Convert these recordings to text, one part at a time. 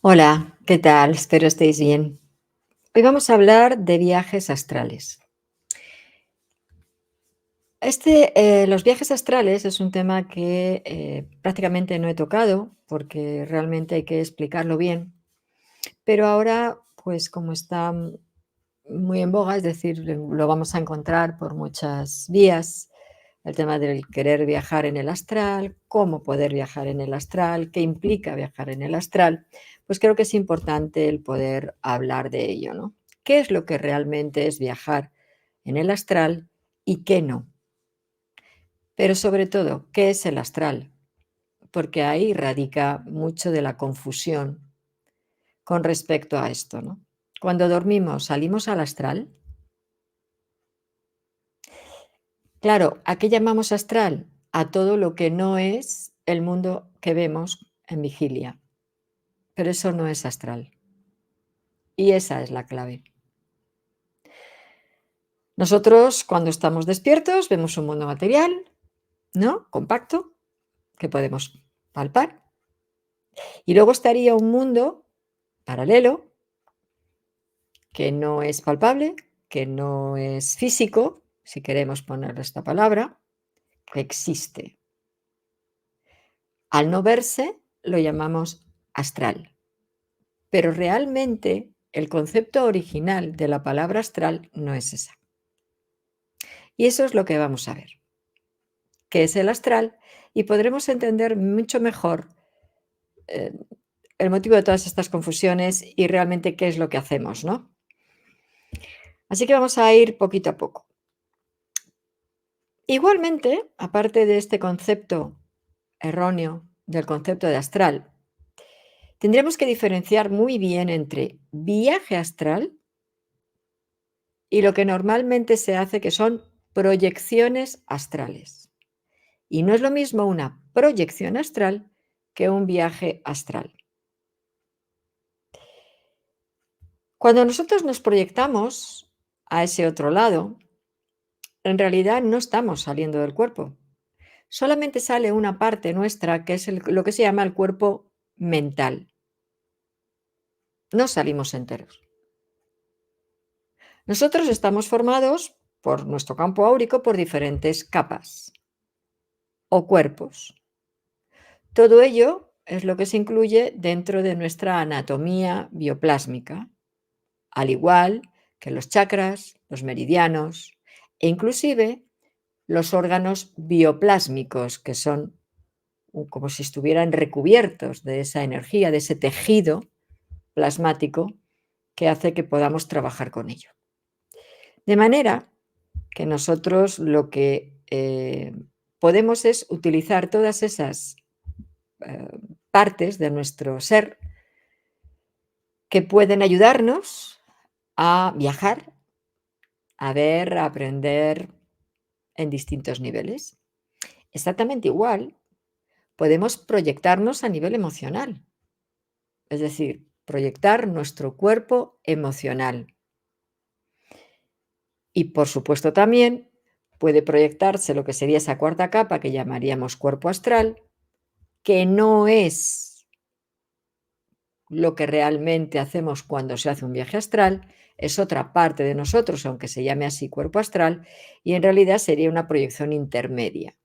Hola, ¿qué tal? Espero estéis bien. Hoy vamos a hablar de viajes astrales. Los viajes astrales es un tema que prácticamente no he tocado porque realmente hay que explicarlo bien, pero ahora, pues como está muy en boga, es decir, lo vamos a encontrar por muchas vías, el tema del querer viajar en el astral, cómo poder viajar en el astral, qué implica viajar en el astral, pues creo que es importante el poder hablar de ello, ¿no? ¿Qué es lo que realmente es viajar en el astral y qué no? Pero sobre todo, ¿qué es el astral? Porque ahí radica mucho de la confusión con respecto a esto, ¿no? Cuando dormimos, ¿salimos al astral? Claro, ¿a qué llamamos astral? A todo lo que no es el mundo que vemos en vigilia, pero eso no es astral. Y esa es la clave. Nosotros, cuando estamos despiertos, vemos un mundo material, ¿no? Compacto, que podemos palpar. Y luego estaría un mundo paralelo, que no es palpable, que no es físico, si queremos ponerle esta palabra, que existe. Al no verse, lo llamamos astral. Pero realmente el concepto original de la palabra astral no es esa. Y eso es lo que vamos a ver, qué es el astral, y podremos entender mucho mejor eh, el motivo de todas estas confusiones y realmente qué es lo que hacemos, ¿no? Así que vamos a ir poquito a poco. Igualmente, aparte de este concepto erróneo del concepto de astral, tendremos que diferenciar muy bien entre viaje astral y lo que normalmente se hace, que son proyecciones astrales. Y no es lo mismo una proyección astral que un viaje astral. Cuando nosotros nos proyectamos a ese otro lado, en realidad no estamos saliendo del cuerpo. Solamente sale una parte nuestra, que es lo que se llama el cuerpo mental. No salimos enteros. Nosotros estamos formados por nuestro campo áurico por diferentes capas o cuerpos. Todo ello es lo que se incluye dentro de nuestra anatomía bioplásmica, al igual que los chakras, los meridianos e inclusive los órganos bioplásmicos, que son como si estuvieran recubiertos de esa energía, de ese tejido plasmático que hace que podamos trabajar con ello. De manera que nosotros lo que podemos es utilizar todas esas eh, partes de nuestro ser que pueden ayudarnos a viajar, a ver, a aprender en distintos niveles. Exactamente igual, podemos proyectarnos a nivel emocional, es decir, proyectar nuestro cuerpo emocional. Y por supuesto también puede proyectarse lo que sería esa cuarta capa que llamaríamos cuerpo astral, que no es lo que realmente hacemos cuando se hace un viaje astral, es otra parte de nosotros, aunque se llame así cuerpo astral, y en realidad sería una proyección intermedia.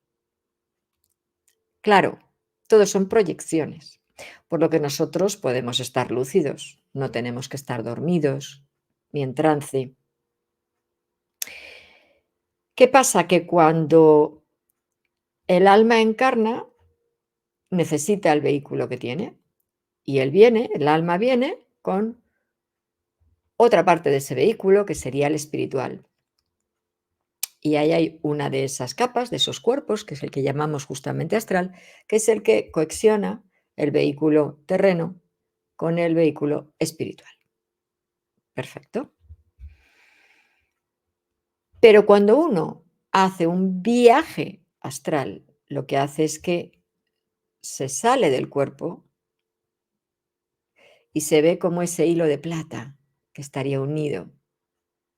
Claro, todo son proyecciones, por lo que nosotros podemos estar lúcidos, no tenemos que estar dormidos ni en trance. ¿Qué pasa? Que cuando el alma encarna, necesita el vehículo que tiene, y el alma viene con otra parte de ese vehículo, que sería el espiritual. Y ahí hay una de esas capas, de esos cuerpos, que es el que llamamos justamente astral, que es el que coacciona el vehículo terreno con el vehículo espiritual. Perfecto. Pero cuando uno hace un viaje astral, lo que hace es que se sale del cuerpo y se ve como ese hilo de plata que estaría unido.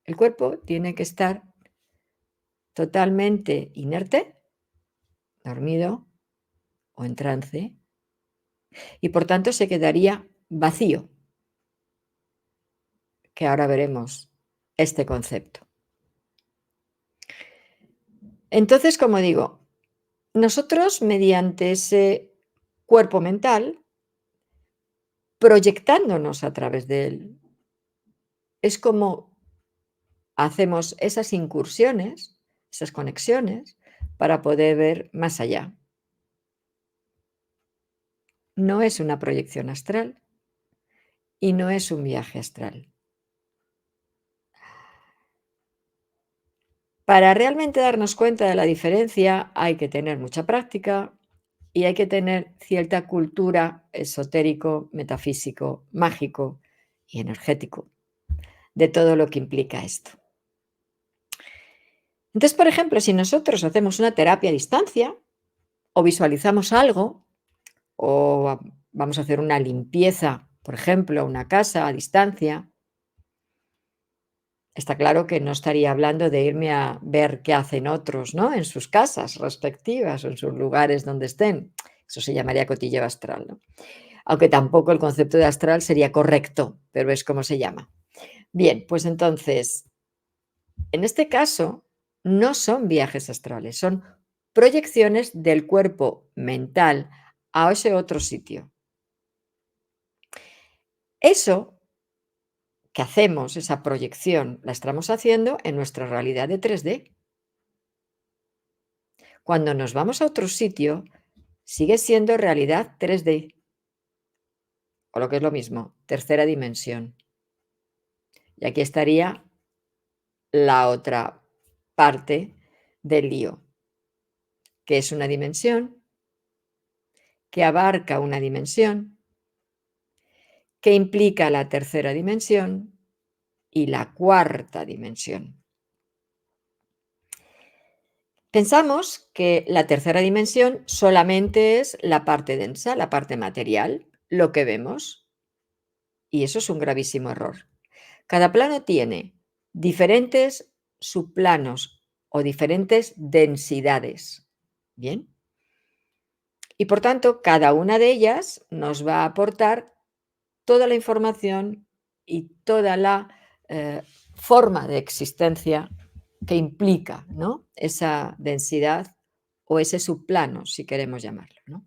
El cuerpo tiene que estar totalmente inerte, dormido o en trance, y por tanto se quedaría vacío, que ahora veremos este concepto. Entonces, como digo, nosotros mediante ese cuerpo mental, proyectándonos a través de él, es como hacemos esas incursiones, esas conexiones, para poder ver más allá. No es una proyección astral y no es un viaje astral. Para realmente darnos cuenta de la diferencia hay que tener mucha práctica y hay que tener cierta cultura esotérico, metafísico, mágico y energético de todo lo que implica esto. Entonces, por ejemplo, si nosotros hacemos una terapia a distancia o visualizamos algo o vamos a hacer una limpieza, por ejemplo, una casa a distancia, está claro que no estaría hablando de irme a ver qué hacen otros, ¿no? En sus casas respectivas o en sus lugares donde estén. Eso se llamaría cotilleo astral, ¿no? Aunque tampoco el concepto de astral sería correcto, pero es como se llama. Bien, pues entonces, en este caso, no son viajes astrales, son proyecciones del cuerpo mental a ese otro sitio. Eso que hacemos, esa proyección, la estamos haciendo en nuestra realidad de 3D. Cuando nos vamos a otro sitio, sigue siendo realidad 3D, o lo que es lo mismo, tercera dimensión. Y aquí estaría la otra parte del lío, que es una dimensión que abarca una dimensión que implica la tercera dimensión y la cuarta dimensión. Pensamos que la tercera dimensión solamente es la parte densa, la parte material, lo que vemos, y eso es un gravísimo error. Cada plano tiene diferentes subplanos o diferentes densidades. ¿Bien? Y por tanto, cada una de ellas nos va a aportar toda la información y toda la forma de existencia que implica, ¿no? Esa densidad o ese subplano, si queremos llamarlo, ¿no?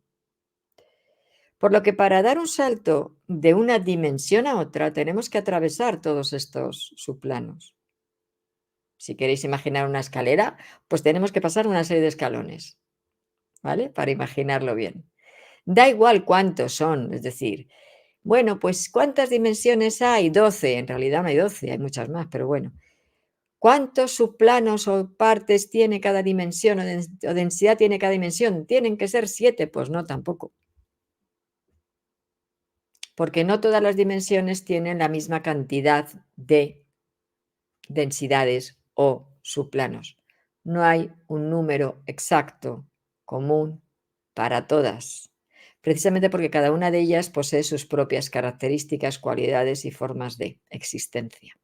Por lo que para dar un salto de una dimensión a otra tenemos que atravesar todos estos subplanos. Si queréis imaginar una escalera, pues tenemos que pasar una serie de escalones, ¿vale? Para imaginarlo bien. Da igual cuántos son, es decir, bueno, pues ¿cuántas dimensiones hay? 12, en realidad no hay 12, hay muchas más, pero bueno. ¿Cuántos subplanos o partes tiene cada dimensión o densidad tiene cada dimensión? ¿Tienen que ser 7? Pues no, tampoco. Porque no todas las dimensiones tienen la misma cantidad de densidades o subplanos. No hay un número exacto común para todas, precisamente porque cada una de ellas posee sus propias características, cualidades y formas de existencia.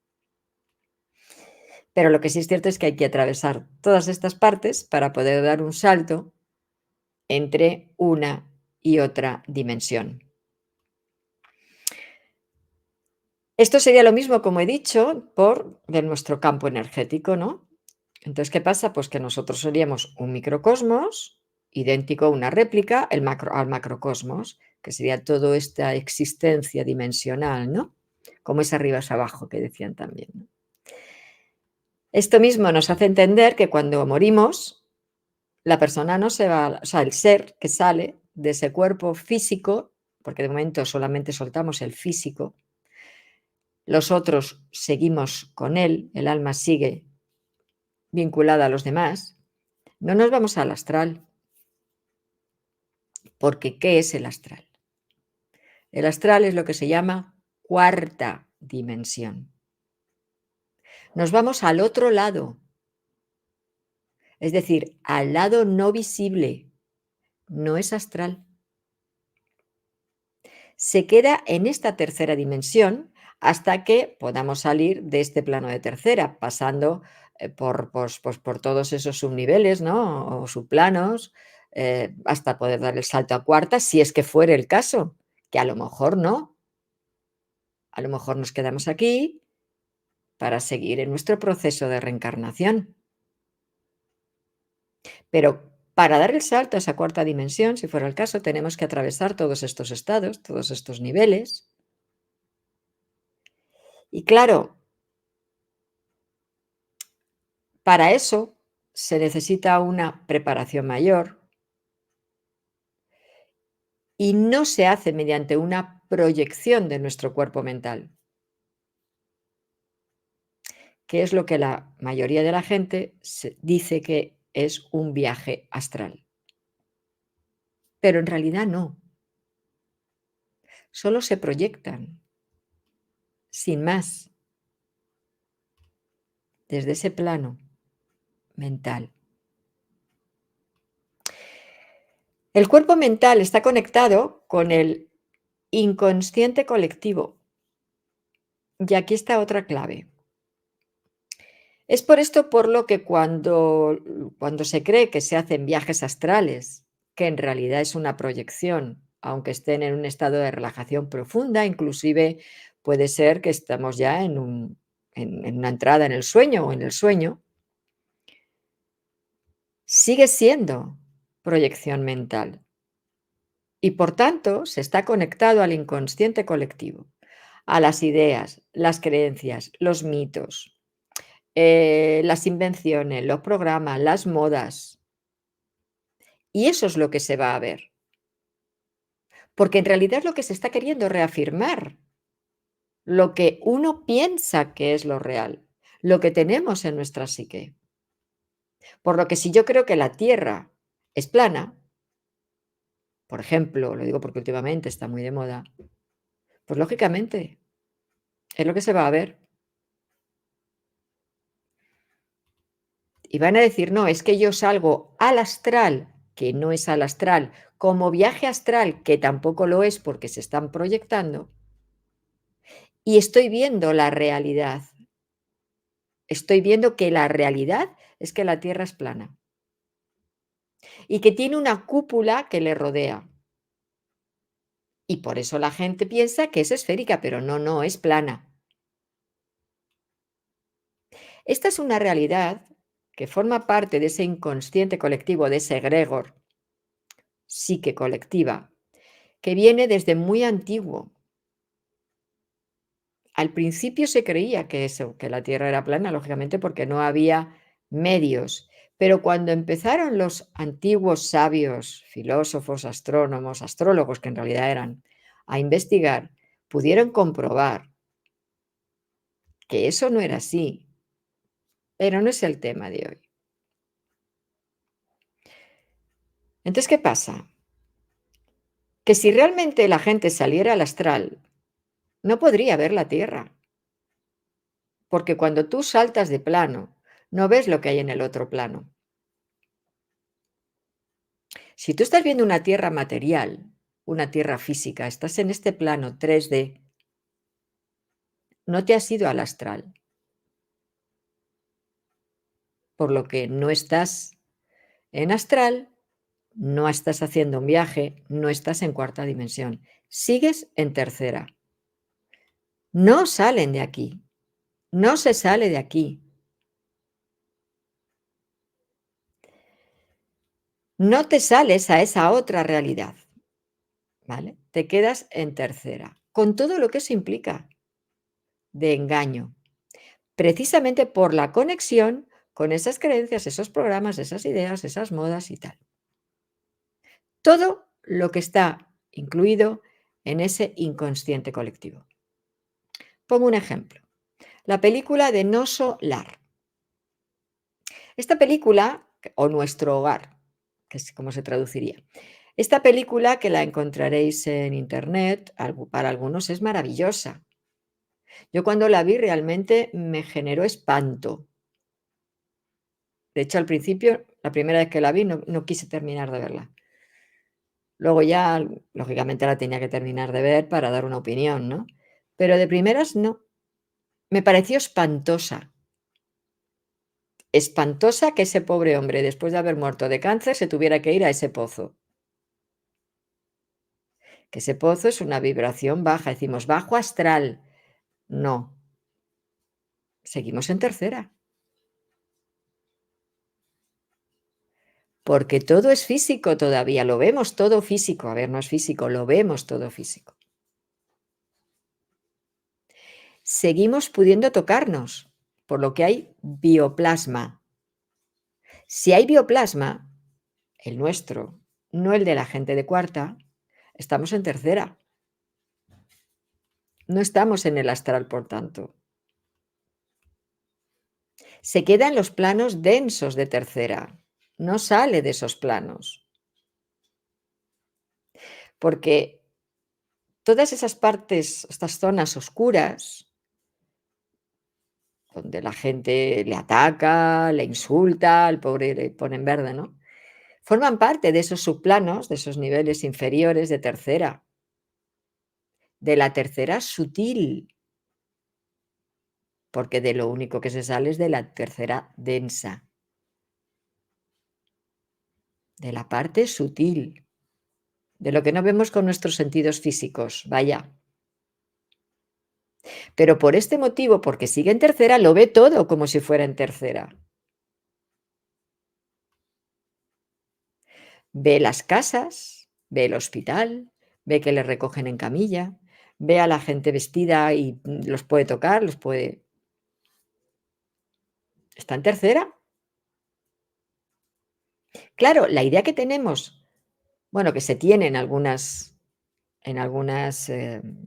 Pero lo que sí es cierto es que hay que atravesar todas estas partes para poder dar un salto entre una y otra dimensión. Esto sería lo mismo, como he dicho, de nuestro campo energético, ¿no? Entonces, ¿qué pasa? Pues que nosotros seríamos un microcosmos, idéntico a una réplica al macrocosmos, que sería toda esta existencia dimensional, ¿no? Como es arriba es abajo, que decían también, ¿no? Esto mismo nos hace entender que cuando morimos, la persona no se va, o sea, el ser que sale de ese cuerpo físico, porque de momento solamente soltamos el físico, los otros seguimos con él, el alma sigue vinculada a los demás, no nos vamos al astral, porque ¿qué es el astral? El astral es lo que se llama cuarta dimensión. Nos vamos al otro lado, es decir, al lado no visible, no es astral. Se queda en esta tercera dimensión hasta que podamos salir de este plano de tercera, pasando por todos esos subniveles, ¿no? O subplanos, hasta poder dar el salto a cuarta, si es que fuera el caso, que a lo mejor no. A lo mejor nos quedamos aquí para seguir en nuestro proceso de reencarnación. Pero para dar el salto a esa cuarta dimensión, si fuera el caso, tenemos que atravesar todos estos estados, todos estos niveles. Y claro, para eso se necesita una preparación mayor y no se hace mediante una proyección de nuestro cuerpo mental, que es lo que la mayoría de la gente dice que es un viaje astral. Pero en realidad no, solo se proyectan, sin más, desde ese plano mental. El cuerpo mental está conectado con el inconsciente colectivo. Y aquí está otra clave. Es por esto por lo que cuando se cree que se hacen viajes astrales, que en realidad es una proyección, aunque estén en un estado de relajación profunda, inclusive puede ser que estamos ya en una entrada en el sueño o en el sueño, sigue siendo proyección mental y por tanto se está conectado al inconsciente colectivo, a las ideas, las creencias, los mitos, las invenciones, los programas, las modas. Y eso es lo que se va a ver. Porque en realidad es lo que se está queriendo reafirmar, lo que uno piensa que es lo real, lo que tenemos en nuestra psique. Por lo que si yo creo que la Tierra es plana, por ejemplo, lo digo porque últimamente está muy de moda, pues lógicamente es lo que se va a ver. Y van a decir, no, es que yo salgo al astral, que no es al astral, como viaje astral, que tampoco lo es porque se están proyectando, y estoy viendo la realidad. Estoy viendo que la realidad es que la Tierra es plana y que tiene una cúpula que le rodea. Y por eso la gente piensa que es esférica, pero no, no, es plana. Esta es una realidad que forma parte de ese inconsciente colectivo, de ese egregor, psique colectiva, que viene desde muy antiguo. Al principio se creía que eso, que la Tierra era plana, lógicamente porque no había medios. Pero cuando empezaron los antiguos sabios, filósofos, astrónomos, astrólogos, que en realidad eran, a investigar, pudieron comprobar que eso no era así. Pero no es el tema de hoy. Entonces, ¿qué pasa? Que si realmente la gente saliera al astral, no podría ver la Tierra. Porque cuando tú saltas de plano, no ves lo que hay en el otro plano. Si tú estás viendo una tierra material, una tierra física, estás en este plano 3D, no te has ido al astral, por lo que no estás en astral, no estás haciendo un viaje, no estás en cuarta dimensión, sigues en tercera. No salen de aquí, no se sale de aquí. No te sales a esa otra realidad, ¿vale? Te quedas en tercera, con todo lo que eso implica de engaño, precisamente por la conexión con esas creencias, esos programas, esas ideas, esas modas y tal. Todo lo que está incluido en ese inconsciente colectivo. Pongo un ejemplo. La película de Noso Lar. Esta película, o Nuestro Hogar, que es como se traduciría. Esta película, que la encontraréis en internet, para algunos es maravillosa. Yo cuando la vi realmente me generó espanto. De hecho, al principio, la primera vez que la vi, no quise terminar de verla. Luego ya, lógicamente, la tenía que terminar de ver para dar una opinión, ¿no? Pero de primeras no. Me pareció espantosa. Espantosa que ese pobre hombre, después de haber muerto de cáncer, se tuviera que ir a ese pozo. Que ese pozo es una vibración baja, decimos bajo astral, No, seguimos en tercera, porque todo es físico todavía, lo vemos todo físico. A ver, no es físico, lo vemos todo físico. Seguimos pudiendo tocarnos, por lo que hay bioplasma. Si hay bioplasma, el nuestro, no el de la gente de cuarta, estamos en tercera. No estamos en el astral, por tanto. Se queda en los planos densos de tercera, no sale de esos planos, porque todas esas partes, estas zonas oscuras, donde la gente le ataca, le insulta, al pobre le ponen verde, ¿no? Forman parte de esos subplanos, de esos niveles inferiores de tercera, de la tercera sutil, porque de lo único que se sale es de la tercera densa, de la parte sutil, de lo que no vemos con nuestros sentidos físicos, vaya. Pero por este motivo, porque sigue en tercera, lo ve todo como si fuera en tercera. Ve las casas, ve el hospital, ve que le recogen en camilla, ve a la gente vestida y los puede tocar, los puede... Está en tercera. Claro, la idea que tenemos, bueno, que se tiene en algunas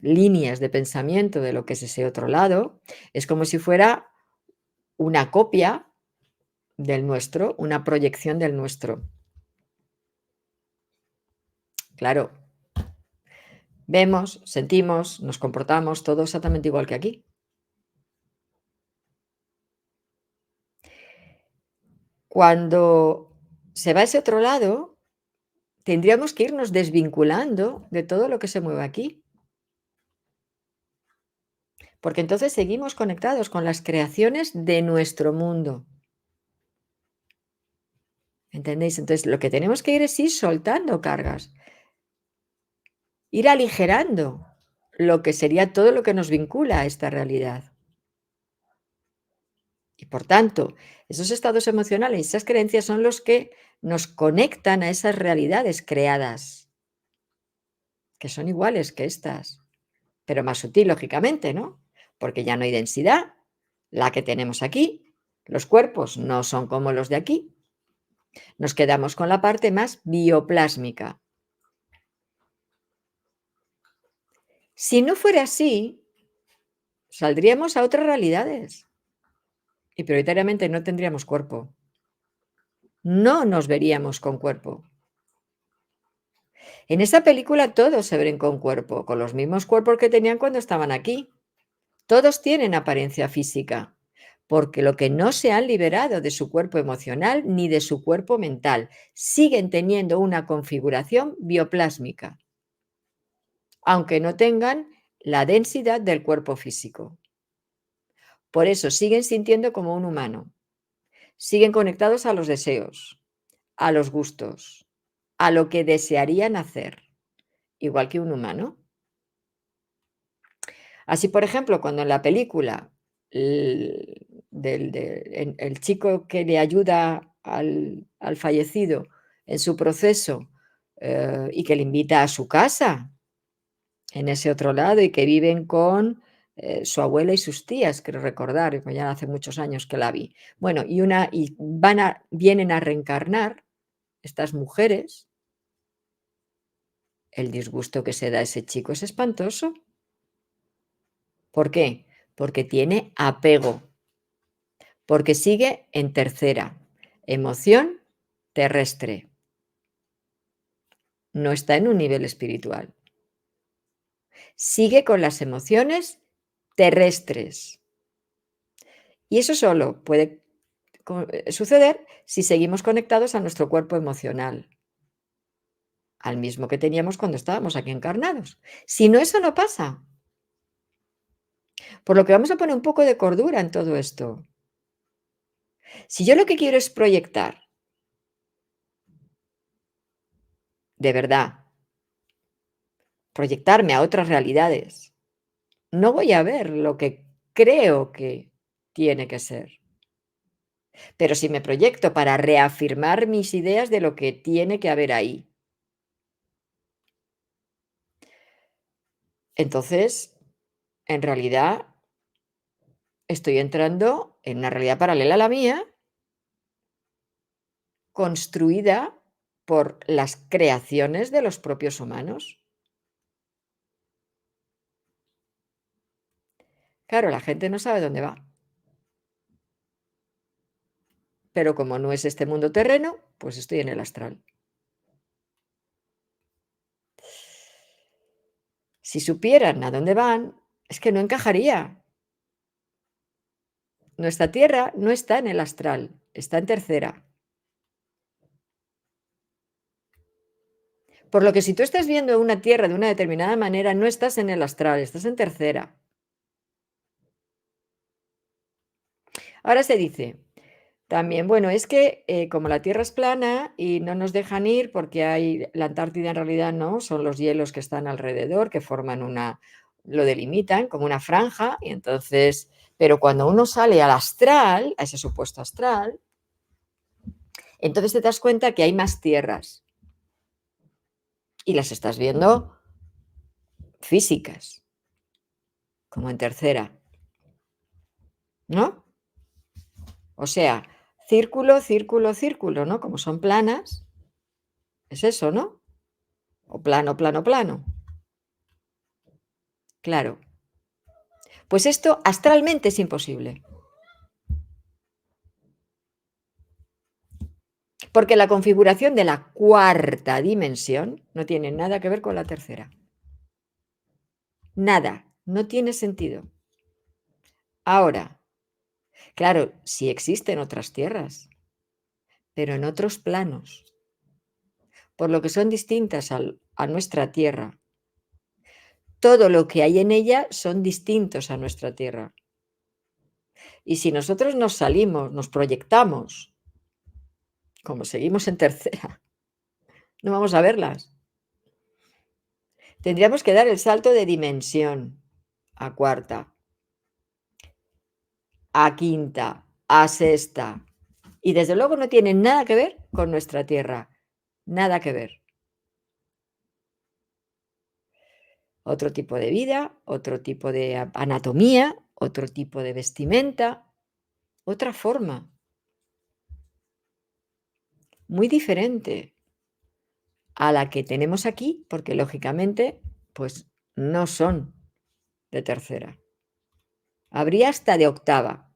líneas de pensamiento de lo que es ese otro lado, es como si fuera una copia del nuestro, una proyección del nuestro. Claro, vemos, sentimos, nos comportamos todo exactamente igual que aquí. Cuando se va a ese otro lado, tendríamos que irnos desvinculando de todo lo que se mueve aquí, porque entonces seguimos conectados con las creaciones de nuestro mundo. ¿Entendéis? Entonces, lo que tenemos que ir es ir soltando cargas, ir aligerando lo que sería todo lo que nos vincula a esta realidad. Y por tanto, esos estados emocionales, esas creencias son los que nos conectan a esas realidades creadas, que son iguales que estas, pero más sutil, lógicamente, ¿no? Porque ya no hay densidad, la que tenemos aquí, los cuerpos no son como los de aquí, nos quedamos con la parte más bioplásmica. Si no fuera así, saldríamos a otras realidades y prioritariamente no tendríamos cuerpo. No nos veríamos con cuerpo. En esa película todos se ven con cuerpo, con los mismos cuerpos que tenían cuando estaban aquí. Todos tienen apariencia física, porque lo que no se han liberado de su cuerpo emocional ni de su cuerpo mental, siguen teniendo una configuración bioplásmica, aunque no tengan la densidad del cuerpo físico. Por eso siguen sintiendo como un humano, siguen conectados a los deseos, a los gustos, a lo que desearían hacer, igual que un humano. Así, por ejemplo, cuando en la película el chico que le ayuda al fallecido en su proceso y que le invita a su casa en ese otro lado y que viven con su abuela y sus tías, quiero recordar, pues ya hace muchos años que la vi. Bueno, y vienen a reencarnar estas mujeres, el disgusto que se da a ese chico es espantoso. ¿Por qué? Porque tiene apego, porque sigue en tercera, emoción terrestre, no está en un nivel espiritual. Sigue con las emociones terrestres. Y eso solo puede suceder si seguimos conectados a nuestro cuerpo emocional, al mismo que teníamos cuando estábamos aquí encarnados. Si no, eso no pasa. Por lo que vamos a poner un poco de cordura en todo esto. Si yo lo que quiero es proyectar, de verdad, proyectarme a otras realidades, no voy a ver lo que creo que tiene que ser. Pero si me proyecto para reafirmar mis ideas de lo que tiene que haber ahí, entonces, en realidad, estoy entrando en una realidad paralela a la mía, construida por las creaciones de los propios humanos. Claro, la gente no sabe dónde va, pero como no es este mundo terreno, pues estoy en el astral. Si supieran a dónde van, es que no encajaría. Nuestra Tierra no está en el astral, está en tercera. Por lo que si tú estás viendo una Tierra de una determinada manera, no estás en el astral, estás en tercera. Ahora se dice también, bueno, es que como la Tierra es plana y no nos dejan ir porque hay la Antártida en realidad no, son los hielos que están alrededor, que forman lo delimitan como una franja, y entonces, pero cuando uno sale al astral, a ese supuesto astral, entonces te das cuenta que hay más tierras y las estás viendo físicas, como en tercera, ¿no? O sea, círculo, círculo, círculo, ¿no? Como son planas, es eso, ¿no? O plano, plano, plano. Claro. Pues esto astralmente es imposible. Porque la configuración de la cuarta dimensión no tiene nada que ver con la tercera. Nada. No tiene sentido. Ahora, claro, sí existen otras tierras, pero en otros planos, por lo que son distintas a nuestra tierra. Todo lo que hay en ella son distintos a nuestra tierra. Y si nosotros nos salimos, nos proyectamos, como seguimos en tercera, no vamos a verlas. Tendríamos que dar el salto de dimensión a cuarta, a quinta, a sexta. Y desde luego no tiene nada que ver con nuestra Tierra. Nada que ver. Otro tipo de vida, otro tipo de anatomía, otro tipo de vestimenta, otra forma, muy diferente a la que tenemos aquí, porque lógicamente, pues no son de tercera. Habría hasta de octava.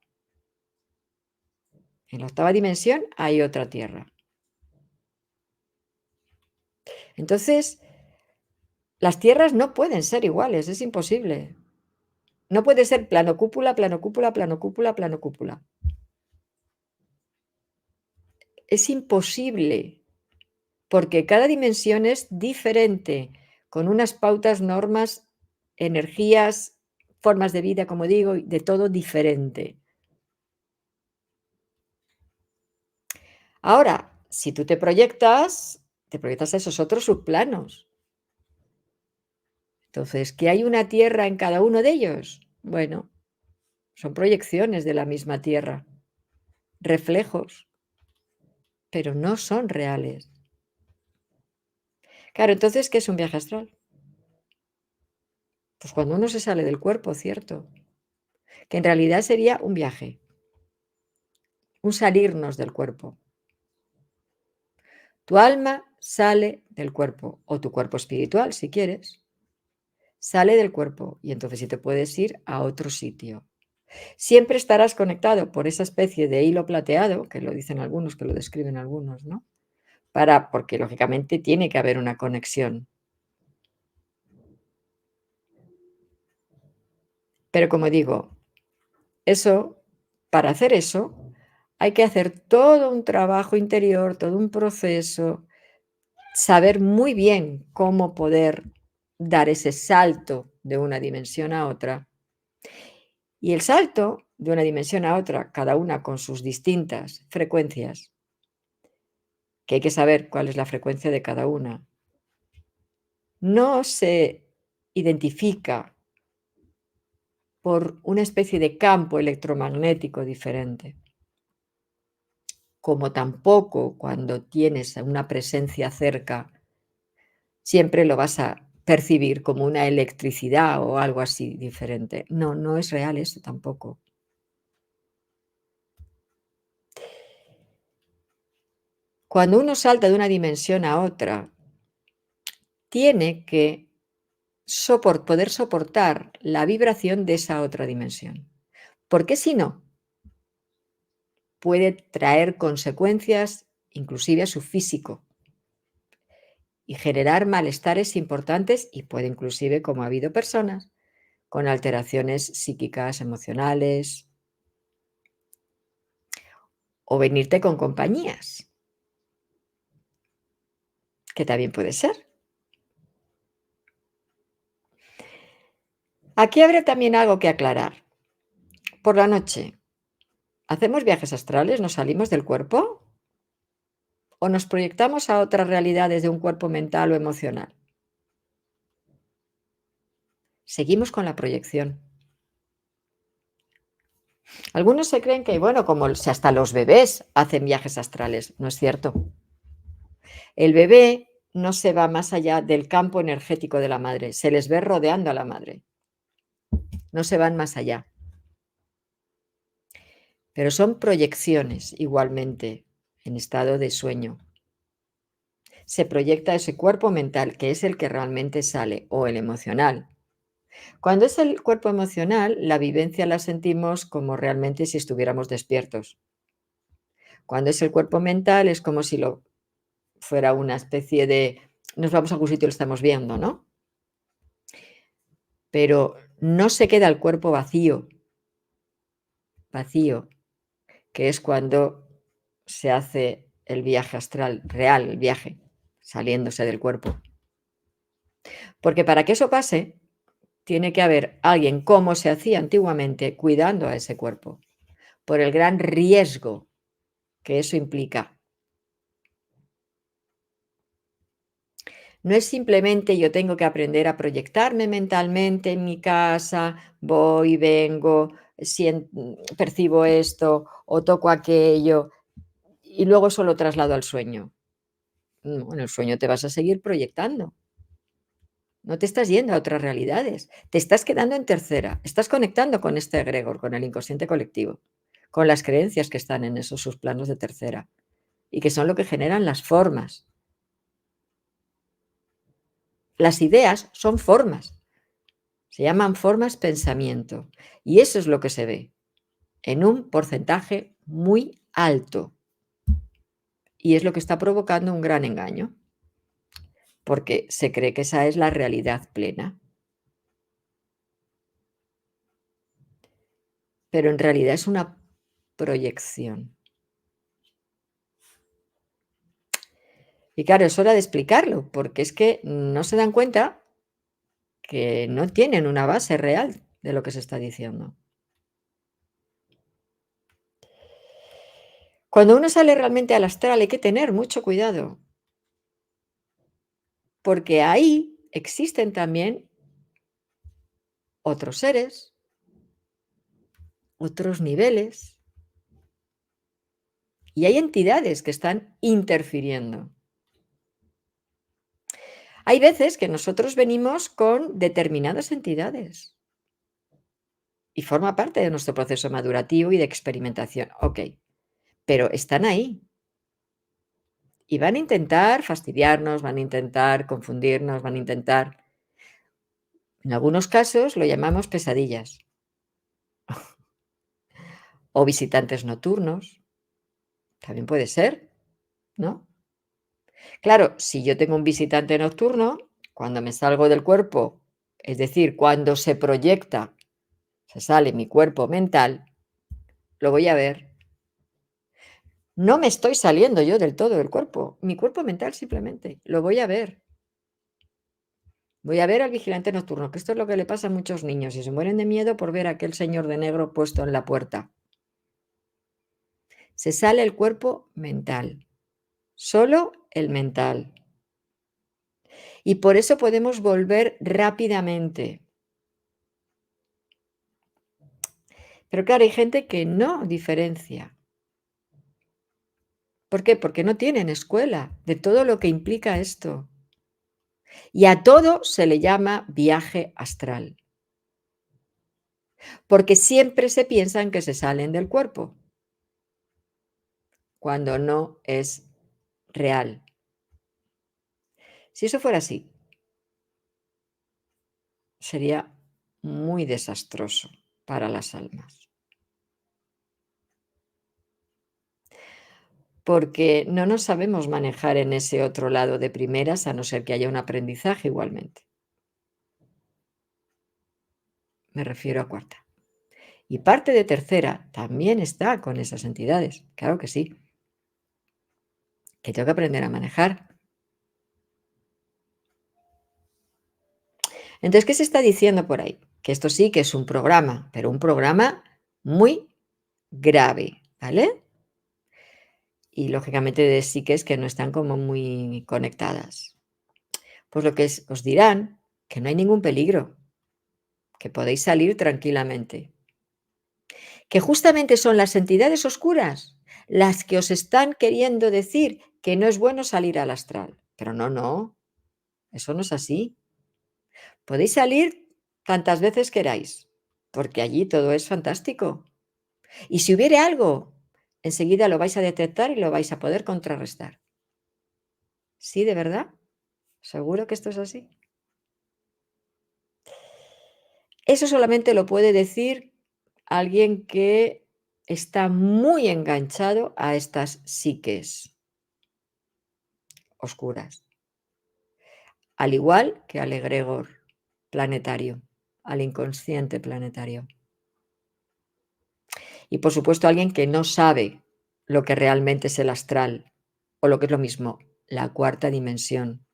En la octava dimensión hay otra Tierra. Entonces, las tierras no pueden ser iguales, es imposible. No puede ser plano cúpula, plano cúpula, plano cúpula, plano cúpula. Es imposible, porque cada dimensión es diferente, con unas pautas, normas, energías, formas de vida, como digo, de todo diferente. Ahora, si tú te proyectas a esos otros subplanos. Entonces, ¿que hay una tierra en cada uno de ellos? Bueno, son proyecciones de la misma tierra, reflejos, pero no son reales. Claro, entonces, ¿qué es un viaje astral? Pues cuando uno se sale del cuerpo, cierto, que en realidad sería un viaje, un salirnos del cuerpo. Tu alma sale del cuerpo, o tu cuerpo espiritual, si quieres, sale del cuerpo y entonces sí te puedes ir a otro sitio. Siempre estarás conectado por esa especie de hilo plateado, que lo dicen algunos, que lo describen algunos, ¿no? Porque lógicamente tiene que haber una conexión. Pero como digo, para hacer eso, hay que hacer todo un trabajo interior, todo un proceso, saber muy bien cómo poder dar ese salto de una dimensión a otra. Y el salto de una dimensión a otra, cada una con sus distintas frecuencias, que hay que saber cuál es la frecuencia de cada una, no se identifica por una especie de campo electromagnético diferente. Como tampoco cuando tienes una presencia cerca, siempre lo vas a percibir como una electricidad o algo así diferente. No, no es real eso tampoco. Cuando uno salta de una dimensión a otra, tiene que poder soportar la vibración de esa otra dimensión, porque si no, puede traer consecuencias inclusive a su físico y generar malestares importantes y puede inclusive, como ha habido personas, con alteraciones psíquicas, emocionales o venirte con compañías, que también puede ser. Aquí habrá también algo que aclarar. Por la noche, ¿hacemos viajes astrales? ¿Nos salimos del cuerpo? ¿O nos proyectamos a otras realidades de un cuerpo mental o emocional? Seguimos con la proyección. Algunos se creen que, bueno, como si hasta los bebés hacen viajes astrales. No es cierto. El bebé no se va más allá del campo energético de la madre, se les ve rodeando a la madre. No se van más allá. Pero son proyecciones igualmente en estado de sueño. Se proyecta ese cuerpo mental, que es el que realmente sale, o el emocional. Cuando es el cuerpo emocional, la vivencia la sentimos como realmente si estuviéramos despiertos. Cuando es el cuerpo mental, es como si lo fuera una especie de nos vamos a algún sitio y lo estamos viendo, ¿no? Pero no se queda el cuerpo vacío, vacío, que es cuando se hace el viaje astral real, el viaje, saliéndose del cuerpo. Porque para que eso pase, tiene que haber alguien, como se hacía antiguamente, cuidando a ese cuerpo, por el gran riesgo que eso implica. No es simplemente yo tengo que aprender a proyectarme mentalmente en mi casa, voy, vengo, percibo esto o toco aquello y luego eso lo traslado al sueño. No, en el sueño te vas a seguir proyectando. No te estás yendo a otras realidades, te estás quedando en tercera, estás conectando con este egregor, con el inconsciente colectivo, con las creencias que están en esos sus planos de tercera y que son lo que generan las formas. Las ideas son formas, se llaman formas pensamiento y eso es lo que se ve en un porcentaje muy alto y es lo que está provocando un gran engaño, porque se cree que esa es la realidad plena, pero en realidad es una proyección. Y claro, es hora de explicarlo, porque es que no se dan cuenta que no tienen una base real de lo que se está diciendo. Cuando uno sale realmente al astral hay que tener mucho cuidado, porque ahí existen también otros seres, otros niveles, y hay entidades que están interfiriendo. Hay veces que nosotros venimos con determinadas entidades y forma parte de nuestro proceso madurativo y de experimentación. Ok, pero están ahí y van a intentar fastidiarnos, van a intentar confundirnos, van a intentar, en algunos casos lo llamamos pesadillas o visitantes nocturnos, también puede ser, ¿no? Claro, si yo tengo un visitante nocturno, cuando me salgo del cuerpo, es decir, cuando se proyecta, se sale mi cuerpo mental, lo voy a ver. No me estoy saliendo yo del todo del cuerpo, mi cuerpo mental simplemente, lo voy a ver. Voy a ver al vigilante nocturno, que esto es lo que le pasa a muchos niños y se mueren de miedo por ver a aquel señor de negro puesto en la puerta. Se sale el cuerpo mental, solo el mental. Y por eso podemos volver rápidamente. Pero claro, hay gente que no diferencia. ¿Por qué? Porque no tienen escuela de todo lo que implica esto. Y a todo se le llama viaje astral, porque siempre se piensan que se salen del cuerpo, cuando no es real. Si eso fuera así, sería muy desastroso para las almas, porque no nos sabemos manejar en ese otro lado de primeras, a no ser que haya un aprendizaje igualmente. Me refiero a cuarta. Y parte de tercera también está con esas entidades, claro que sí, que tengo que aprender a manejar. Entonces, ¿qué se está diciendo por ahí? Que esto sí que es un programa, pero un programa muy grave, ¿vale? Y lógicamente de psiques que no están como muy conectadas. Pues lo que os dirán que no hay ningún peligro, que podéis salir tranquilamente. Que justamente son las entidades oscuras las que os están queriendo decir que no es bueno salir al astral. Pero no, no, eso no es así. Podéis salir tantas veces queráis, porque allí todo es fantástico. Y si hubiere algo, enseguida lo vais a detectar y lo vais a poder contrarrestar. ¿Sí, de verdad? ¿Seguro que esto es así? Eso solamente lo puede decir alguien que está muy enganchado a estas psiques oscuras, al igual que al egregor planetario, al inconsciente planetario. Y por supuesto alguien que no sabe lo que realmente es el astral, o lo que es lo mismo, la cuarta dimensión,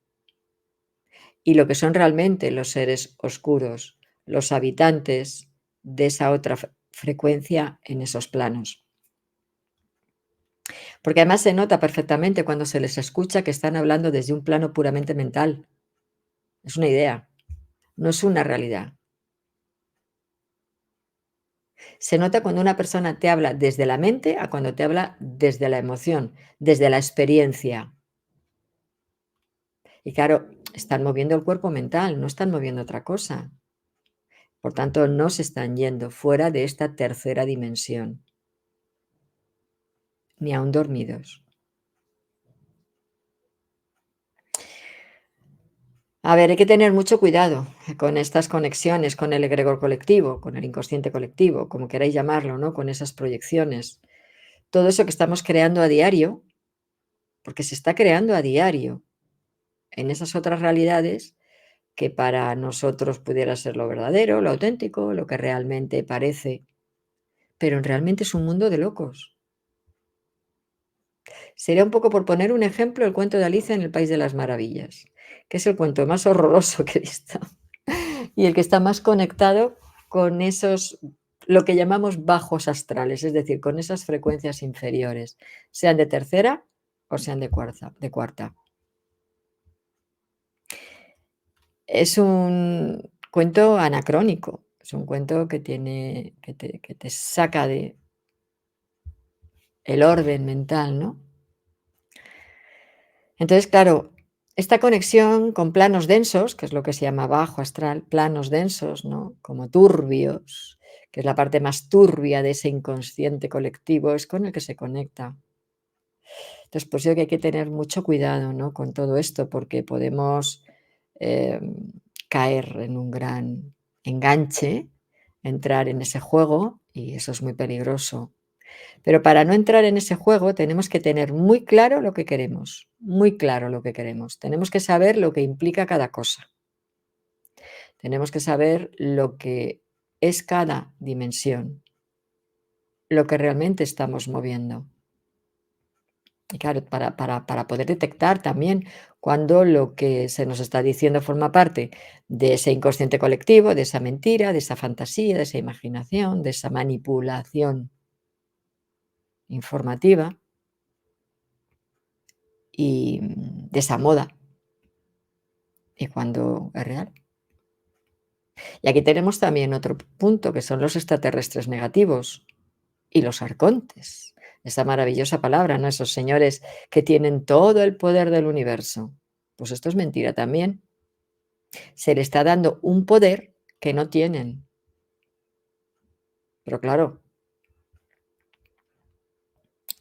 y lo que son realmente los seres oscuros, los habitantes de esa otra frecuencia en esos planos. Porque además se nota perfectamente cuando se les escucha que están hablando desde un plano puramente mental. Es una idea, no es una realidad. Se nota cuando una persona te habla desde la mente a cuando te habla desde la emoción, desde la experiencia. Y claro, están moviendo el cuerpo mental, no están moviendo otra cosa. Por tanto, no se están yendo fuera de esta tercera dimensión, ni aun dormidos. A ver, hay que tener mucho cuidado con estas conexiones, con el egregor colectivo, con el inconsciente colectivo, como queráis llamarlo, ¿no? Con esas proyecciones. Todo eso que estamos creando a diario, porque se está creando a diario en esas otras realidades que para nosotros pudiera ser lo verdadero, lo auténtico, lo que realmente parece, pero realmente es un mundo de locos. Sería un poco, por poner un ejemplo, el cuento de Alicia en el País de las Maravillas, que es el cuento más horroroso que he visto y el que está más conectado con esos, lo que llamamos bajos astrales, es decir, con esas frecuencias inferiores, sean de tercera o sean de cuarta. Es un cuento anacrónico, es un cuento que te saca de el orden mental, ¿no? Entonces, claro, esta conexión con planos densos, que es lo que se llama bajo astral, planos densos, ¿no? Como turbios, que es la parte más turbia de ese inconsciente colectivo, es con el que se conecta. Entonces, pues yo que hay que tener mucho cuidado, ¿no? Con todo esto, porque podemos caer en un gran enganche, entrar en ese juego, y eso es muy peligroso. Pero para no entrar en ese juego tenemos que tener muy claro lo que queremos, muy claro lo que queremos. Tenemos que saber lo que implica cada cosa. Tenemos que saber lo que es cada dimensión, lo que realmente estamos moviendo. Y claro, para poder detectar también cuando lo que se nos está diciendo forma parte de ese inconsciente colectivo, de esa mentira, de esa fantasía, de esa imaginación, de esa manipulación informativa y de esa moda. Y cuando es real. Y aquí tenemos también otro punto, que son los extraterrestres negativos y los arcontes. Esa maravillosa palabra, ¿no? Esos señores que tienen todo el poder del universo. Pues esto es mentira también. Se le está dando un poder que no tienen. Pero claro,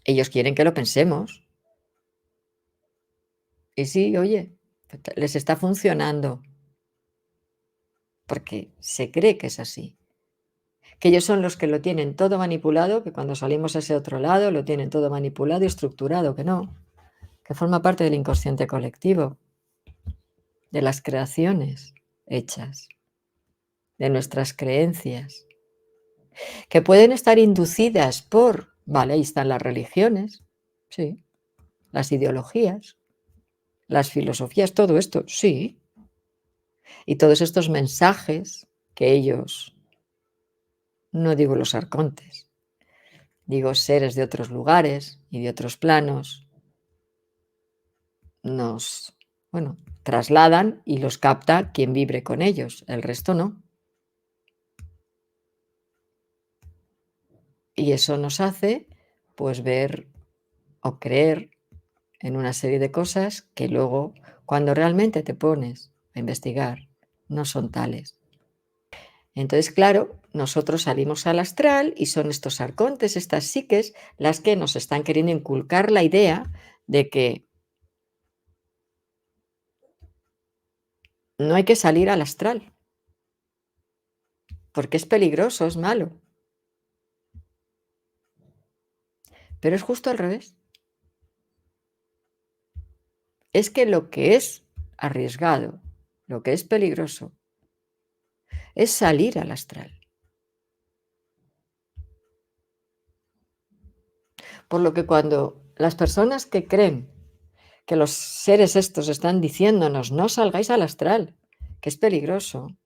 ellos quieren que lo pensemos. Y sí, oye, les está funcionando, porque se cree que es así. Que ellos son los que lo tienen todo manipulado, que cuando salimos a ese otro lado lo tienen todo manipulado y estructurado, que no, que forma parte del inconsciente colectivo, de las creaciones hechas, de nuestras creencias, que pueden estar inducidas por, vale, ahí están las religiones, sí, las ideologías, las filosofías, todo esto, sí, y todos estos mensajes que ellos, no digo los arcontes, digo seres de otros lugares y de otros planos, nos, bueno, trasladan y los capta quien vibre con ellos, el resto no. Y eso nos hace, pues, ver o creer en una serie de cosas que luego, cuando realmente te pones a investigar, no son tales. Entonces, claro, nosotros salimos al astral y son estos arcontes, estas psiques, las que nos están queriendo inculcar la idea de que no hay que salir al astral, porque es peligroso, es malo. Pero es justo al revés. Es que lo que es arriesgado, lo que es peligroso, es salir al astral. Por lo que cuando las personas que creen que los seres estos están diciéndonos no salgáis al astral, que es peligroso,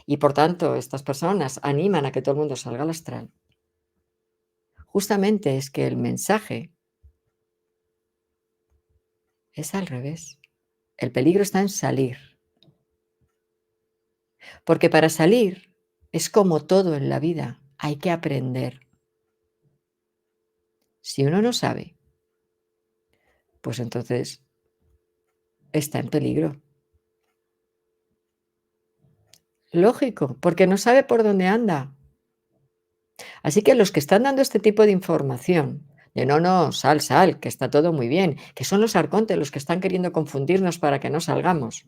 y por tanto estas personas animan a que todo el mundo salga al astral, justamente es que el mensaje es al revés. El peligro está en salir, porque para salir es como todo en la vida, hay que aprender. Si uno no sabe, pues entonces está en peligro. Lógico, porque no sabe por dónde anda. Así que los que están dando este tipo de información, de no, no, sal, sal, que está todo muy bien, que son los arcontes los que están queriendo confundirnos para que no salgamos,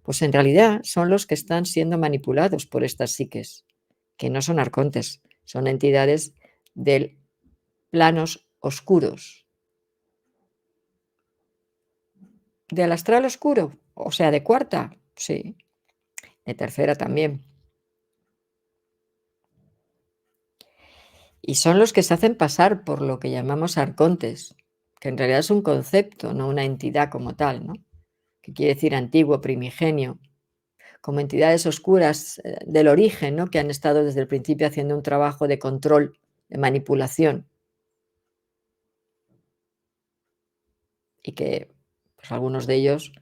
pues en realidad son los que están siendo manipulados por estas psiques, que no son arcontes, son entidades de planos oscuros. ¿Del astral oscuro? O sea, de cuarta, sí, de tercera también. Y son los que se hacen pasar por lo que llamamos arcontes, que en realidad es un concepto, no una entidad como tal, ¿no? Que quiere decir antiguo, primigenio, como entidades oscuras del origen, ¿no? Que han estado desde el principio haciendo un trabajo de control, de manipulación, y que pues, algunos de ellos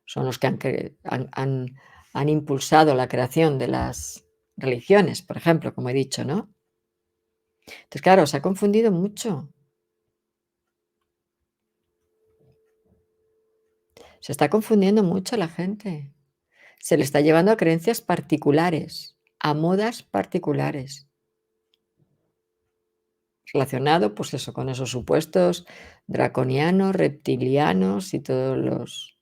son los que han impulsado la creación de las religiones, por ejemplo, como he dicho, ¿no? Entonces, claro, se ha confundido mucho. Se está confundiendo mucho la gente. Se le está llevando a creencias particulares, a modas particulares. Relacionado, pues eso, con esos supuestos draconianos, reptilianos y todos los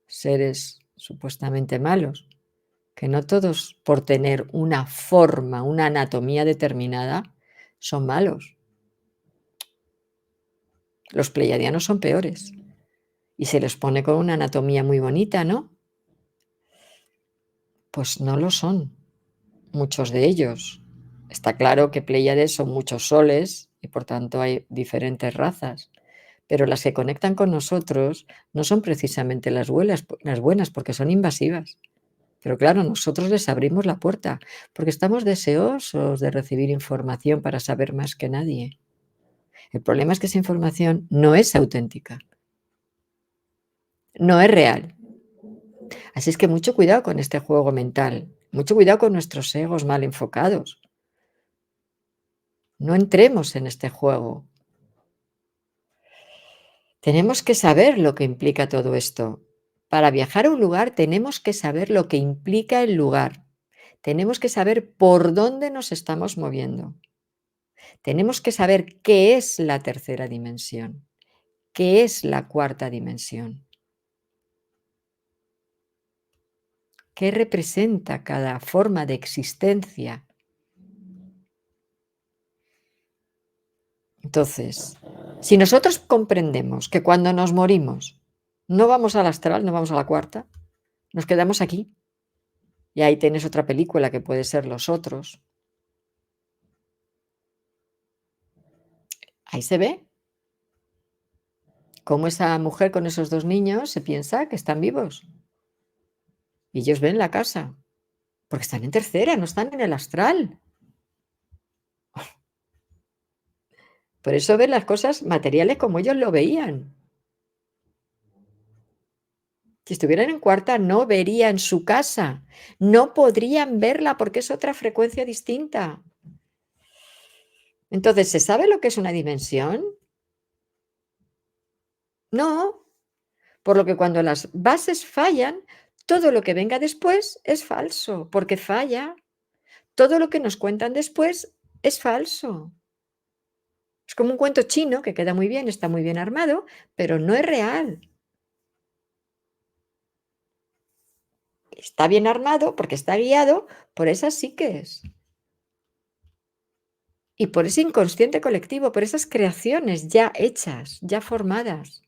seres supuestamente malos, que no todos por tener una forma, una anatomía determinada, son malos. Los pleiadianos son peores y se les pone con una anatomía muy bonita, ¿no? Pues no lo son, muchos de ellos. Está claro que Pléyades son muchos soles y por tanto hay diferentes razas, pero las que conectan con nosotros no son precisamente las buenas porque son invasivas. Pero claro, nosotros les abrimos la puerta porque estamos deseosos de recibir información para saber más que nadie. El problema es que esa información no es auténtica, no es real. Así es que mucho cuidado con este juego mental, mucho cuidado con nuestros egos mal enfocados. No entremos en este juego. Tenemos que saber lo que implica todo esto. Para viajar a un lugar tenemos que saber lo que implica el lugar. Tenemos que saber por dónde nos estamos moviendo. Tenemos que saber qué es la tercera dimensión, qué es la cuarta dimensión, qué representa cada forma de existencia. Entonces, si nosotros comprendemos que cuando nos morimos no vamos al astral, no vamos a la cuarta, nos quedamos aquí, y ahí tienes otra película que puede ser Los Otros, ahí se ve cómo esa mujer con esos 2 niños se piensa que están vivos, y ellos ven la casa, porque están en tercera, no están en el astral. Por eso ven las cosas materiales como ellos lo veían. Si estuvieran en cuarta, no verían su casa, no podrían verla porque es otra frecuencia distinta. Entonces, ¿se sabe lo que es una dimensión? No, por lo que cuando las bases fallan, todo lo que venga después es falso, porque falla. Todo lo que nos cuentan después es falso. Es como un cuento chino que queda muy bien, está muy bien armado, pero no es real. Está bien armado porque está guiado por esas psiques y por ese inconsciente colectivo, por esas creaciones ya hechas, ya formadas.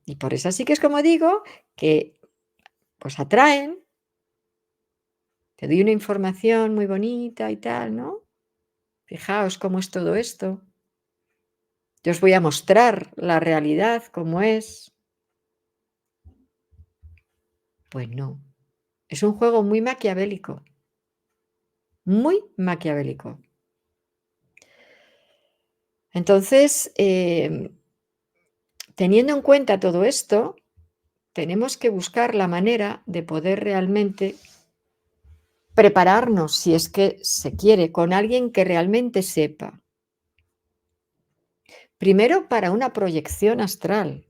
Y por esas psiques, como digo, que pues atraen. Te doy una información muy bonita y tal, ¿no? Fijaos cómo es todo esto. Yo os voy a mostrar la realidad como es. Pues no, es un juego muy maquiavélico, muy maquiavélico. Entonces, teniendo en cuenta todo esto, tenemos que buscar la manera de poder realmente prepararnos, si es que se quiere, con alguien que realmente sepa. Primero, para una proyección astral,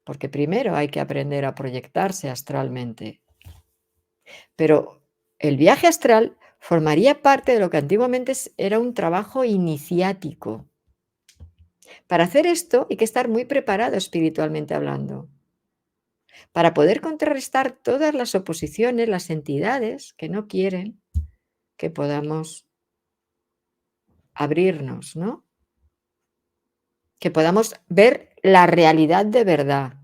porque primero hay que aprender a proyectarse astralmente. Pero el viaje astral formaría parte de lo que antiguamente era un trabajo iniciático. Para hacer esto hay que estar muy preparado espiritualmente hablando, para poder contrarrestar todas las oposiciones, las entidades que no quieren que podamos abrirnos, ¿no? Que podamos ver la realidad de verdad,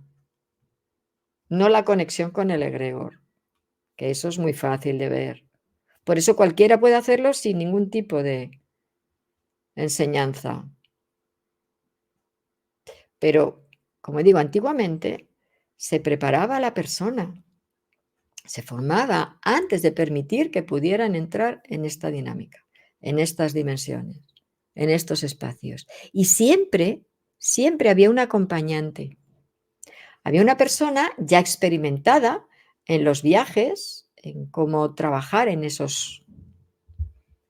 no la conexión con el egregor, que eso es muy fácil de ver. Por eso cualquiera puede hacerlo sin ningún tipo de enseñanza. Pero, como digo, antiguamente se preparaba a la persona, se formaba antes de permitir que pudieran entrar en esta dinámica, en estas dimensiones, en estos espacios. Y siempre, siempre había un acompañante. Había una persona ya experimentada en los viajes, en cómo trabajar en esos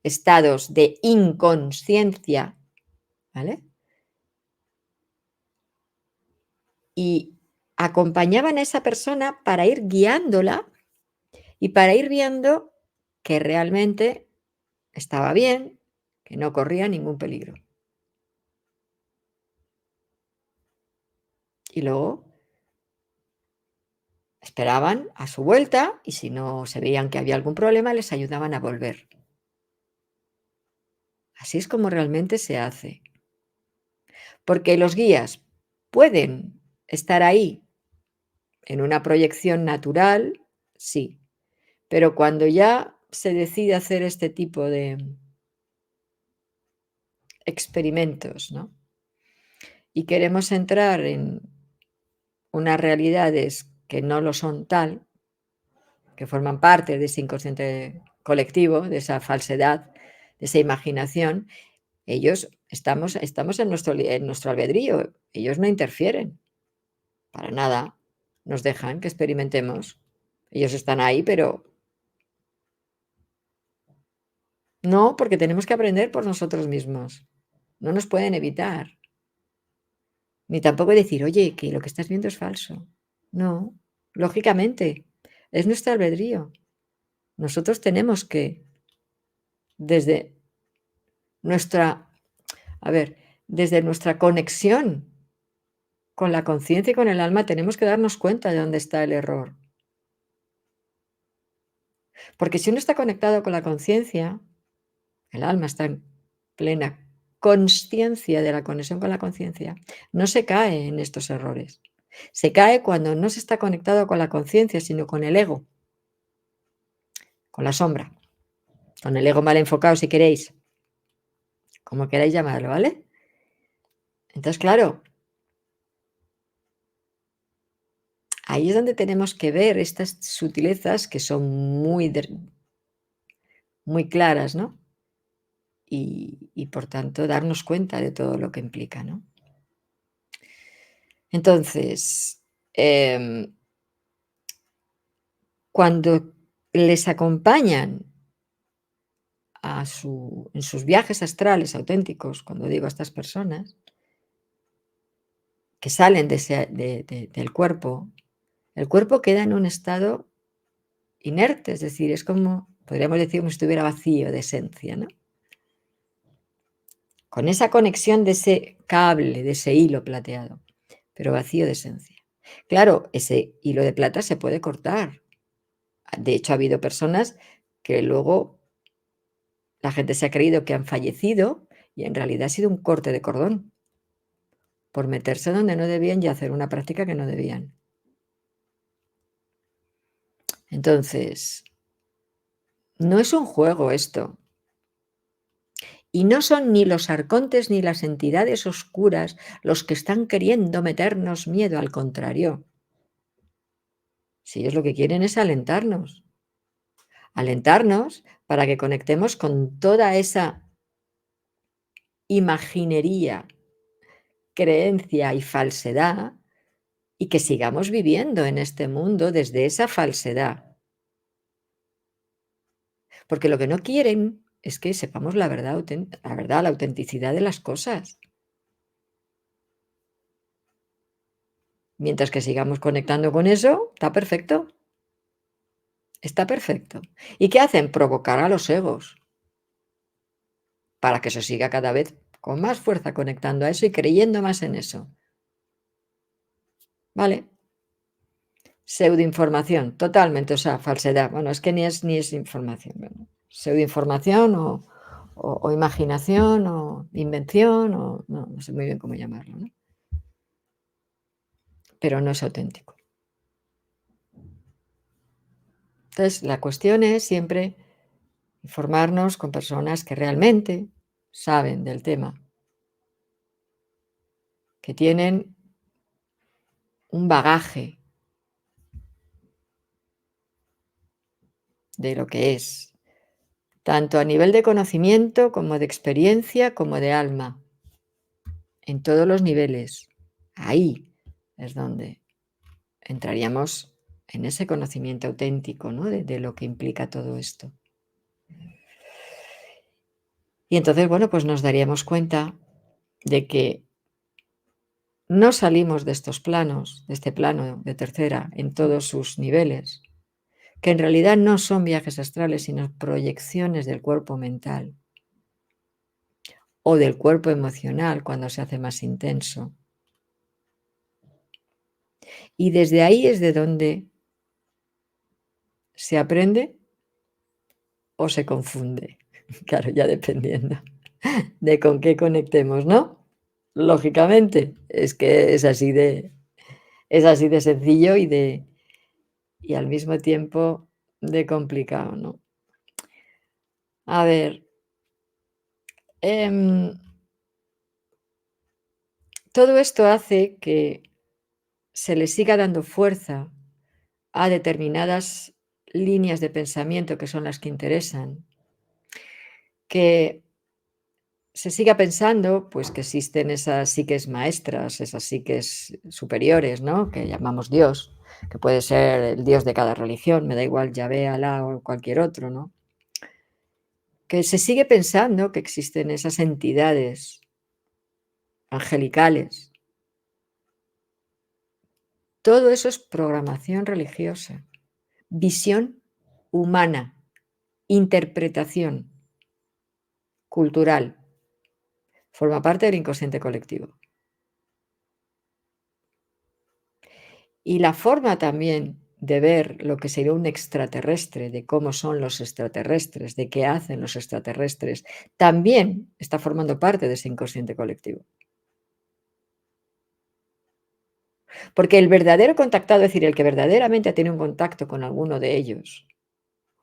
estados de inconsciencia, ¿vale? Y acompañaban a esa persona para ir guiándola y para ir viendo que realmente estaba bien, que no corría ningún peligro. Y luego esperaban a su vuelta y si no se veían que había algún problema, les ayudaban a volver. Así es como realmente se hace. Porque los guías pueden estar ahí en una proyección natural, sí, pero cuando ya se decide hacer este tipo de experimentos, ¿no? Y queremos entrar en unas realidades que no lo son tal, que forman parte de ese inconsciente colectivo, de esa falsedad, de esa imaginación, estamos en nuestro albedrío, ellos no interfieren. para nada. Nos dejan que experimentemos. Ellos están ahí, pero no, porque tenemos que aprender por nosotros mismos. No nos pueden evitar. Ni tampoco decir: "Oye, que lo que estás viendo es falso". No, lógicamente, es nuestro albedrío. Nosotros tenemos que, desde nuestra a ver, desde nuestra conexión con la conciencia y con el alma, tenemos que darnos cuenta de dónde está el error. Porque si uno está conectado con la conciencia, el alma está en plena consciencia de la conexión con la conciencia, no se cae en estos errores. Se cae cuando no se está conectado con la conciencia, sino con el ego, con la sombra, con el ego mal enfocado, si queréis, como queráis llamarlo, ¿vale? Entonces, claro, ahí es donde tenemos que ver estas sutilezas que son muy claras, ¿no? Y por tanto darnos cuenta de todo lo que implica, ¿no? Entonces, cuando les acompañan en sus viajes astrales auténticos, cuando digo a estas personas, que salen del cuerpo, el cuerpo queda en un estado inerte, es decir, es como, podríamos decir, como si estuviera vacío de esencia, ¿no? Con esa conexión de ese cable, de ese hilo plateado, pero vacío de esencia. Claro, ese hilo de plata se puede cortar. De hecho, ha habido personas que luego la gente se ha creído que han fallecido y en realidad ha sido un corte de cordón por meterse donde no debían y hacer una práctica que no debían. Entonces, no es un juego esto. Y no son ni los arcontes ni las entidades oscuras los que están queriendo meternos miedo, al contrario. Si ellos lo que quieren es alentarnos para que conectemos con toda esa imaginería, creencia y falsedad y que sigamos viviendo en este mundo desde esa falsedad. Porque lo que no quieren es que sepamos la autenticidad de las cosas. Mientras que sigamos conectando con eso, está perfecto. Está perfecto. ¿Y qué hacen? Provocar a los egos para que se siga cada vez con más fuerza conectando a eso y creyendo más en eso. ¿Vale? Pseudoinformación, totalmente, o sea, falsedad. Bueno, es que ni es información. Bueno, pseudoinformación o imaginación o invención o no sé muy bien cómo llamarlo, ¿no? Pero no es auténtico. Entonces, la cuestión es siempre informarnos con personas que realmente saben del tema, que tienen un bagaje de lo que es, tanto a nivel de conocimiento como de experiencia, como de alma, en todos los niveles. Ahí es donde entraríamos en ese conocimiento auténtico, ¿no? De lo que implica todo esto. Y entonces, bueno, pues nos daríamos cuenta de que no salimos de estos planos, de este plano de tercera, en todos sus niveles, que en realidad no son viajes astrales, sino proyecciones del cuerpo mental o del cuerpo emocional cuando se hace más intenso. Y desde ahí es de donde se aprende o se confunde. Claro, ya dependiendo de con qué conectemos, ¿no? Lógicamente, es que es así de sencillo y al mismo tiempo de complicado, ¿no? A ver, em, todo esto hace que se le siga dando fuerza a determinadas líneas de pensamiento que son las que interesan, que se siga pensando, pues, que existen esas psiques maestras, esas psiques superiores, ¿no? Que llamamos Dios, que puede ser el Dios de cada religión, me da igual Yahvé, Alá o cualquier otro, ¿no? Que se sigue pensando que existen esas entidades angelicales. Todo eso es programación religiosa, visión humana, interpretación cultural, forma parte del inconsciente colectivo. Y la forma también de ver lo que sería un extraterrestre, de cómo son los extraterrestres, de qué hacen los extraterrestres, también está formando parte de ese inconsciente colectivo. Porque el verdadero contactado, es decir, el que verdaderamente ha tenido un contacto con alguno de ellos,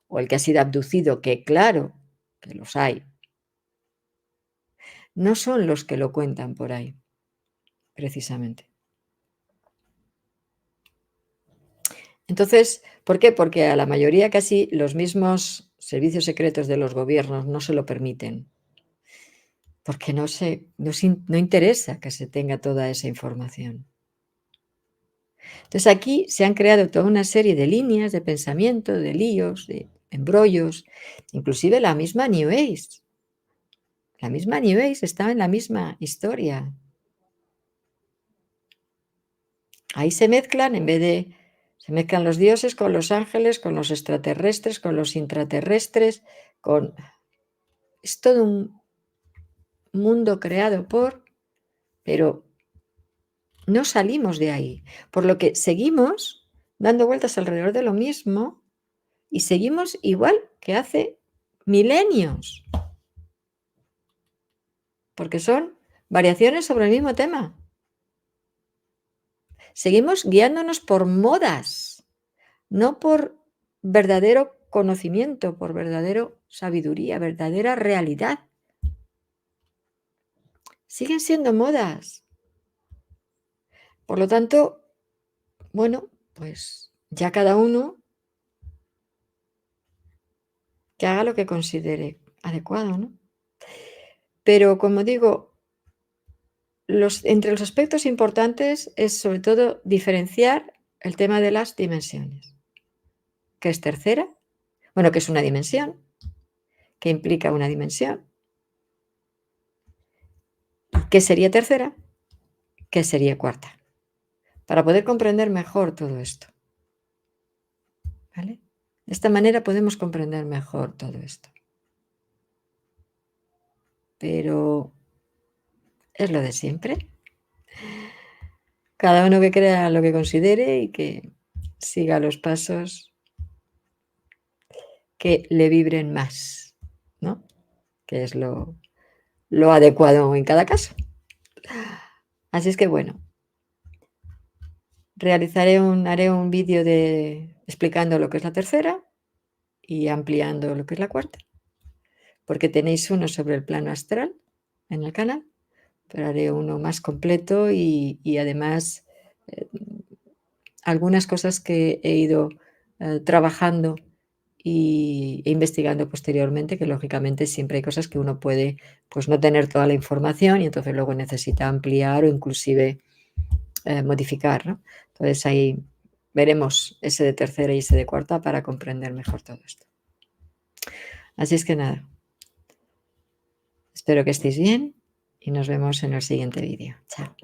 o el que ha sido abducido, que claro que los hay, no son los que lo cuentan por ahí, precisamente. Entonces, ¿por qué? Porque a la mayoría casi los mismos servicios secretos de los gobiernos no se lo permiten, porque no interesa que se tenga toda esa información. Entonces, aquí se han creado toda una serie de líneas de pensamiento, de líos, de embrollos, inclusive la misma New Age. La misma New Age estaba en la misma historia. Ahí se mezclan los dioses con los ángeles, con los extraterrestres, con los intraterrestres, con es todo un mundo creado por, pero no salimos de ahí, por lo que seguimos dando vueltas alrededor de lo mismo y seguimos igual que hace milenios, porque son variaciones sobre el mismo tema. Seguimos guiándonos por modas, no por verdadero conocimiento, por verdadero sabiduría, verdadera realidad. Siguen siendo modas. Por lo tanto, bueno, pues ya cada uno que haga lo que considere adecuado, ¿no? Pero como digo, entre los aspectos importantes es sobre todo diferenciar el tema de las dimensiones. ¿Qué es tercera? Bueno, ¿qué es una dimensión? ¿Qué implica una dimensión? ¿Qué sería tercera? ¿Qué sería cuarta? Para poder comprender mejor todo esto. ¿Vale? De esta manera podemos comprender mejor todo esto. Pero es lo de siempre. Cada uno que crea lo que considere y que siga los pasos que le vibren más, ¿no? Que es lo adecuado en cada caso. Así es que bueno, haré un vídeo explicando lo que es la tercera y ampliando lo que es la cuarta, porque tenéis uno sobre el plano astral en el canal, pero haré uno más completo y además algunas cosas que he ido trabajando e investigando posteriormente, que lógicamente siempre hay cosas que uno puede pues no tener toda la información y entonces luego necesita ampliar o inclusive modificar, ¿no? Entonces ahí veremos ese de tercera y ese de cuarta para comprender mejor todo esto. Así es que nada, espero que estéis bien y nos vemos en el siguiente vídeo. Chao.